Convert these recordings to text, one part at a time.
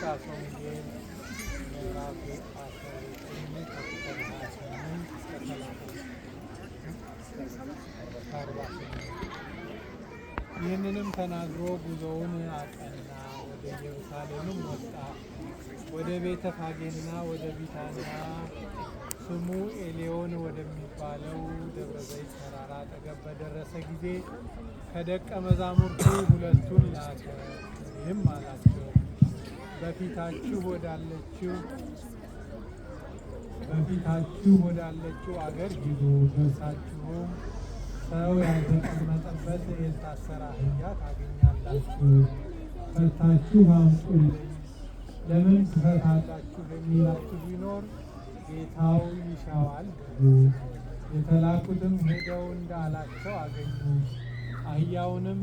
ሉቃስ ወንጌል ምዕራፍ 19 ከቁጥር 28 እስከ 48። ይህንንም ተናግሮ ጉዞውን አቀና፣ ወደ ኢየሩሳሌምም ወጣ። ወደ ቤተ ፋጌና ወደ ቢታንያ ስሙ ኤሌዮን ወደሚባለው ደብረ ዘይት ተራራ አጠገብ በደረሰ ጊዜ ከደቀ መዛሙርቱ ሁለቱን ላከ። ይህም አላቸው፣ በፊታችሁ ወዳለችው አገር ሂዱ። ደርሳችሁም ሰው ያልተቀመጠበት የታሰረ አህያ ታገኛላችሁ፣ ፈታችሁ አምጡልኝ። ለምን ትፈታላችሁ የሚላችሁ ቢኖር ጌታው ይሻዋል በሉ። የተላኩትም ሄደው እንዳላቸው አገኙ። አህያውንም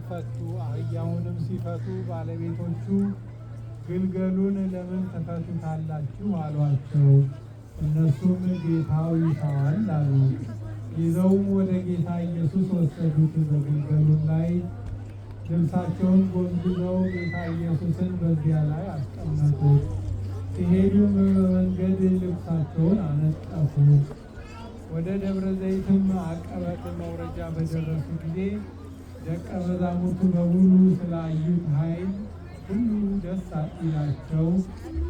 ፈቱ። አህያውንም ሲፈቱ ባለቤቶቹ ግልገሉን ለምን ትፈቱታላችሁ አሏቸው። እነሱም ጌታው ይሻዋል አሉ። ይዘውም ወደ ጌታ ኢየሱስ ወሰዱት። በግልገሉም ላይ ልብሳቸውን ጎንጉዘው ጌታ ኢየሱስን በዚያ ላይ አስቀመጡት። ሲሄዱም በመንገድ ልብሳቸውን አነጠፉ። ወደ ደብረ ዘይትም አቀበት መውረጃ በደረሱ ጊዜ ደቀ መዛሙርቱ በሙሉ ስላዩት ኃይል ሁሉ ደስ ይላቸው፣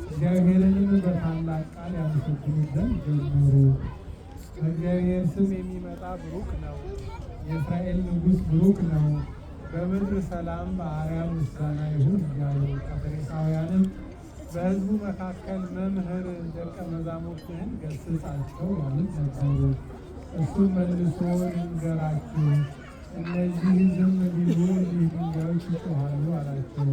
እግዚአብሔርንም በታላቅ ቃል ያመሰግኑት ዘንድ ጀመሩ። በእግዚአብሔር ስም የሚመጣ ብሩክ ነው፣ የእስራኤል ንጉሥ ብሩክ ነው፣ በምድር ሰላም በአርያም ምስጋና ይሁን እያሉ ከፈሪሳውያንም በሕዝቡ መካከል መምህር ደቀ መዛሙርትህን ገሥጻቸው ያሉት ነበሩ። እሱም መልሶ ልንገራችሁ፣ እነዚህ ዝም ቢሉ እኒህ ድንጋዮች ይጮኻሉ አላቸው።